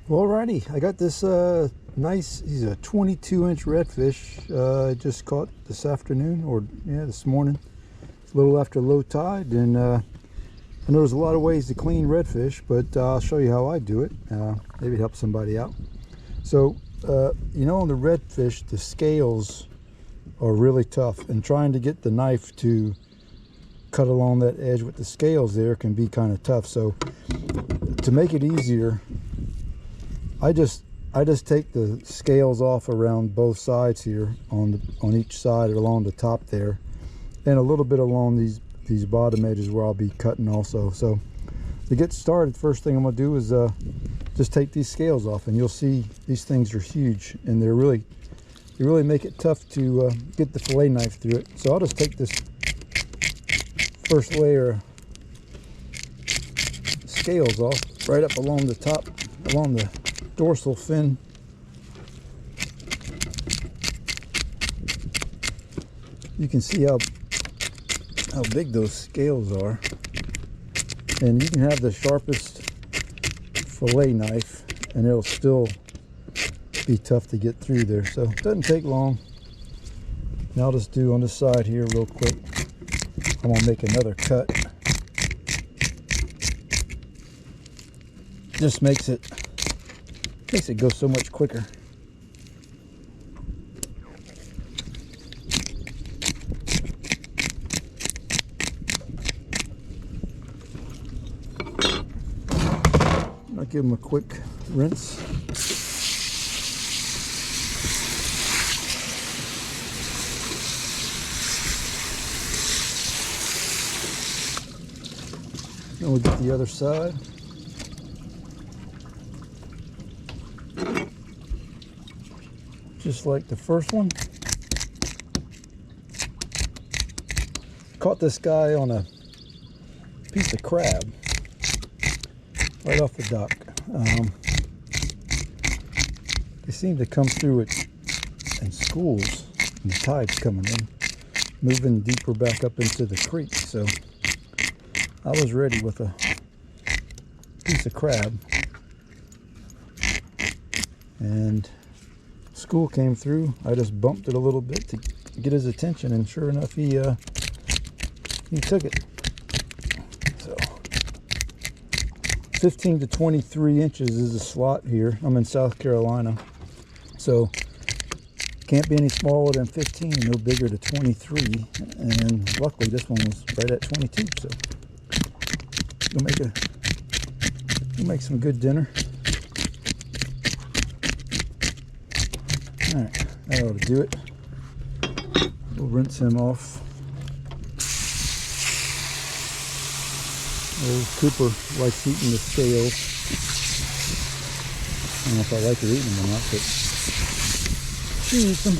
Alrighty, I got this nice, he's a 22-inch redfish. I just caught this afternoon, or yeah, this morning, a little after low tide. And I know there's a lot of ways to clean redfish, but I'll show you how I do it. Maybe it helps somebody out. So, you know, on the redfish, the scales are really tough, and trying to get the knife to cut along that edge with the scales there can be kind of tough. So to make it easier, I just take the scales off around both sides here, on each side along the top there, and a little bit along these bottom edges where I'll be cutting also. So to get started, first thing I'm gonna do is just take these scales off, and you'll see these things are huge, and they really make it tough to get the fillet knife through it. So I'll just take this first layer of scales off right up along the top, along the dorsal fin. You can see how big those scales are, and you can have the sharpest fillet knife and it'll still be tough to get through there. So it doesn't take long. Now I'll just do on this side here real quick. I'm gonna make another cut. Just makes it go so much quicker. I'll give them a quick rinse. Then we'll get the other side. Just like the first one. Caught this guy on a piece of crab right off the dock. They seem to come through it in schools when the tide's coming in, moving deeper back up into the creek. So I was ready with a piece of crab, and school came through. I just bumped it a little bit to get his attention, and sure enough, he took it. So 15 to 23 inches is a slot here. I'm in South Carolina, so can't be any smaller than 15, no bigger to 23, and luckily this one was right at 22. So we'll make some good dinner. All right, that ought to do it. We'll rinse him off. Old Cooper likes eating the scales. I don't know if I like her eating them or not, but she eats them.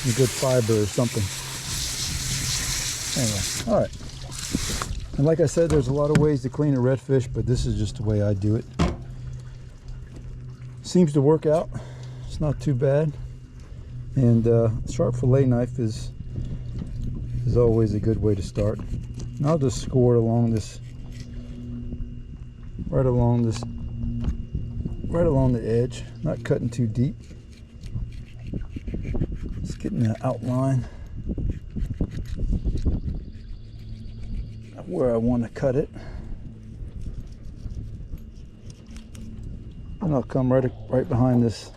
Some good fiber or something. Anyway, all right. And like I said, there's a lot of ways to clean a redfish, but this is just the way I do it. Seems to work out. It's not too bad, and sharp fillet knife is always a good way to start. And I'll just score along this, right along the edge, not cutting too deep. Just getting the outline of where I want to cut it. And I'll come right behind this,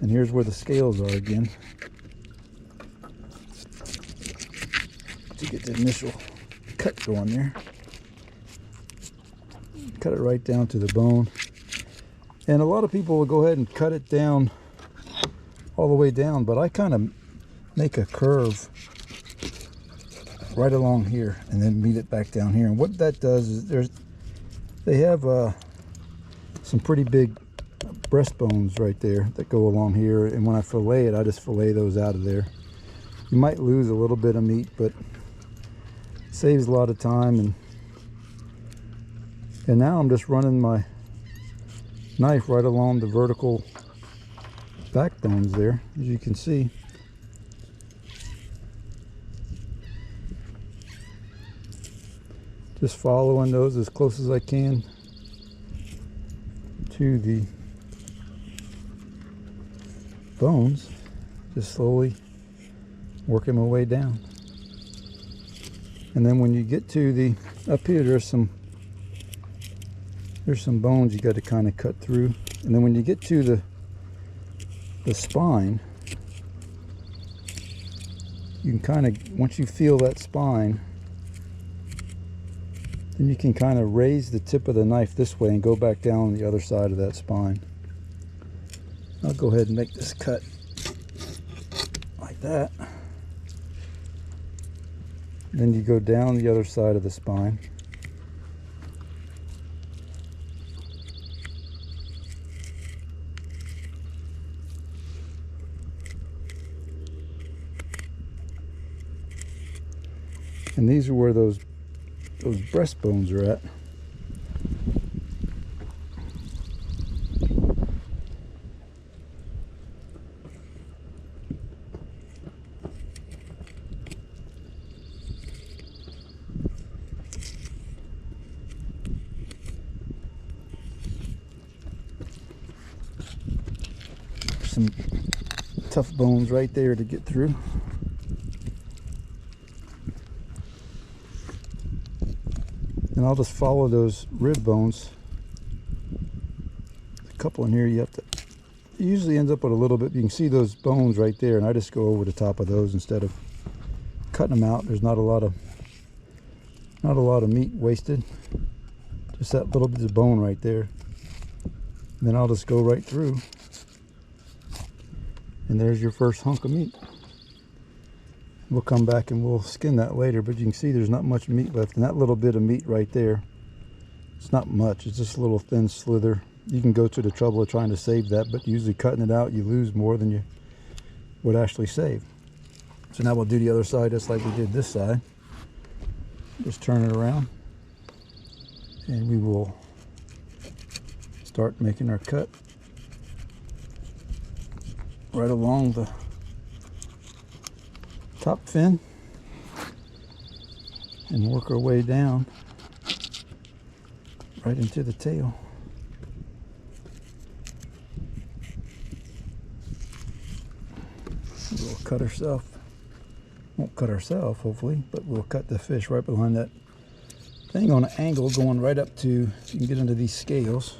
and here's where the scales are again, to get the initial cut going there. Cut it right down to the bone, and a lot of people will go ahead and cut it down all the way down, but I kind of make a curve right along here and then meet it back down here. And what that does is they have some pretty big breastbones right there that go along here, and when I fillet it, I just fillet those out of there. You might lose a little bit of meat, but it saves a lot of time. And now I'm just running my knife right along the vertical backbones there, as you can see. Just following those as close as I can. to the bones, just slowly working my way down. And then when you get to the, up here, there's some bones you got to kind of cut through. And then when you get to the spine, you can kind of, once you feel that spine, then you can kind of raise the tip of the knife this way and go back down the other side of that spine. I'll go ahead and make this cut like that. Then you go down the other side of the spine. And these are where those breastbones are at. Some tough bones right there to get through. And I'll just follow those rib bones. A couple in here, it usually ends up with a little bit. You can see those bones right there, and I just go over the top of those instead of cutting them out. There's not a lot of meat wasted. Just that little bit of bone right there. And then I'll just go right through. And there's your first hunk of meat. We'll come back and we'll skin that later, but you can see there's not much meat left. And that little bit of meat right there, it's not much. It's just a little thin slither. You can go to the trouble of trying to save that, but usually cutting it out, you lose more than you would actually save. So now we'll do the other side just like we did this side. Just turn it around. And we will start making our cut right along the top fin and work our way down right into the tail. We'll cut ourselves, won't cut ourselves hopefully, but we'll cut the fish right behind that thing on an angle going right up to, you can get into these scales,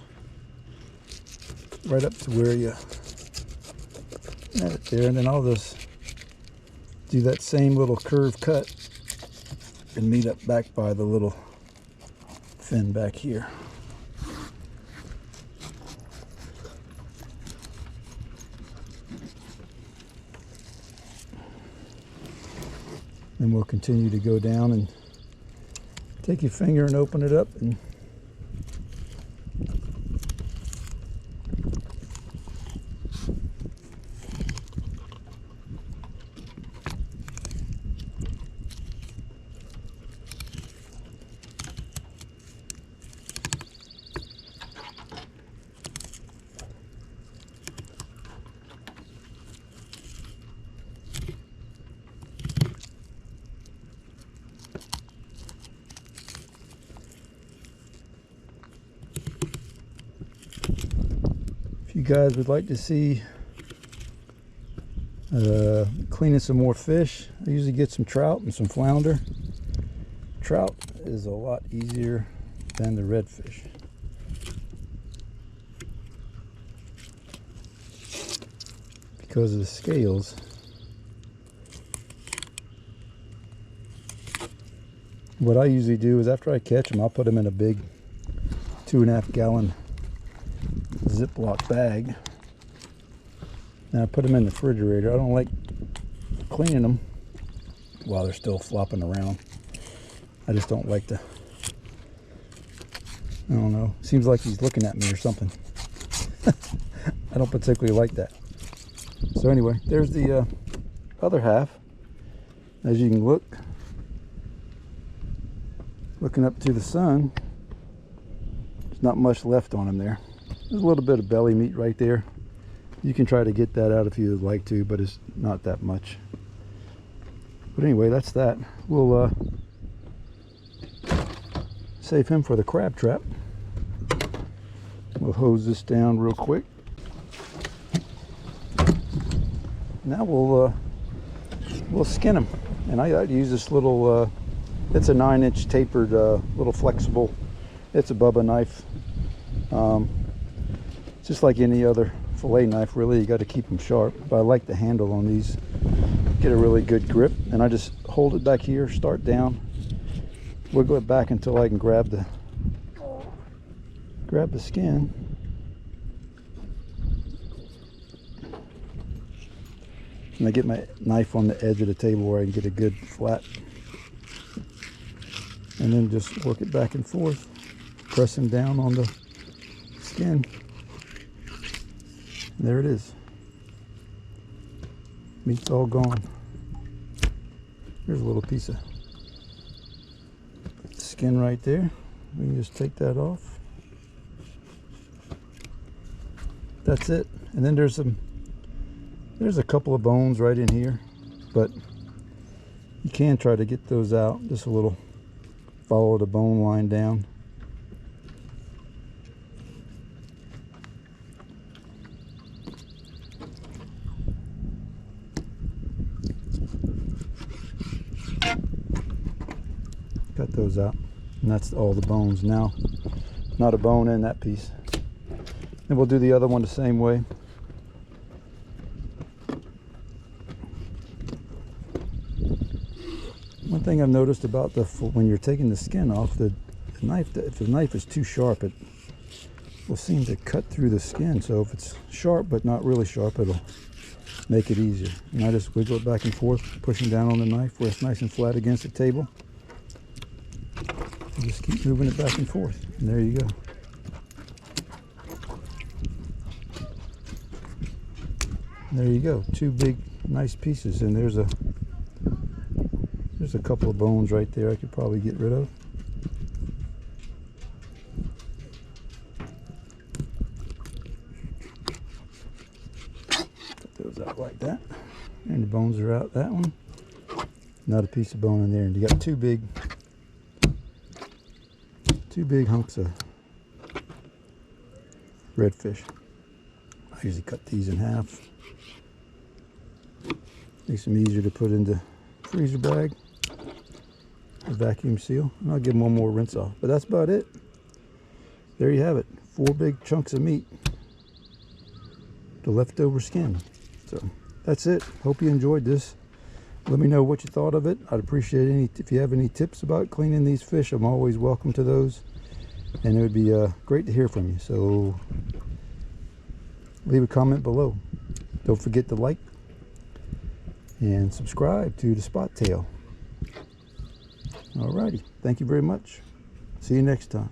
right up to where you have it there, and then I'll just do that same little curve cut and meet up back by the little fin back here. Then we'll continue to go down and take your finger and open it up and you guys would like to see cleaning some more fish, I usually get some trout and some flounder. Trout is a lot easier than the redfish. Because of the scales. What I usually do is after I catch them, I'll put them in a big 2.5 gallon Ziploc bag. And I put them in the refrigerator. I don't like cleaning them while they're still flopping around. I just don't like to, I don't know, seems like he's looking at me or something. I don't particularly like that. So anyway, there's the other half. As you can look, looking up to the sun, there's not much left on him there. There's a little bit of belly meat right there. You can try to get that out if you would like to, but it's not that much. But anyway, that's that. We'll save him for the crab trap. We'll hose this down real quick. Now we'll skin them, and I use this little. It's a 9-inch tapered, little flexible. It's a Bubba knife. Just like any other fillet knife, really, you got to keep them sharp. But I like the handle on these. Get a really good grip, and I just hold it back here, start down, wiggle it back until I can grab the skin. And I get my knife on the edge of the table where I can get a good flat. And then just work it back and forth, pressing down on the skin. And there it is. Meat's all gone. Here's a little piece of skin right there. We can just take that off. That's it. And then there's a couple of bones right in here, but you can try to get those out. Just a little, follow the bone line down. Cut those out, and that's all the bones. Now, not a bone in that piece. And we'll do the other one the same way. One thing I've noticed about when you're taking the skin off, the knife, if the knife is too sharp, it will seem to cut through the skin. So if it's sharp but not really sharp, it'll make it easier. And I just wiggle it back and forth, pushing down on the knife where it's nice and flat against the table. And just keep moving it back and forth, and there you go. And there you go, two big nice pieces, and there's a couple of bones right there I could probably get rid of. Cut those out like that, and the bones are out that one. Another piece of bone in there, and you got two big hunks of redfish. I usually cut these in half. Makes them easier to put in the freezer bag, a vacuum seal, and I'll give them one more rinse off. But that's about it. There you have it. 4 big chunks of meat, the leftover skin. So that's it. Hope you enjoyed this. Let me know what you thought of it. I'd appreciate if you have any tips about cleaning these fish. I'm always welcome to those, and it would be great to hear from you. So leave a comment below. Don't forget to like and subscribe to the Spot Tail. Alrighty, thank you very much. See you next time.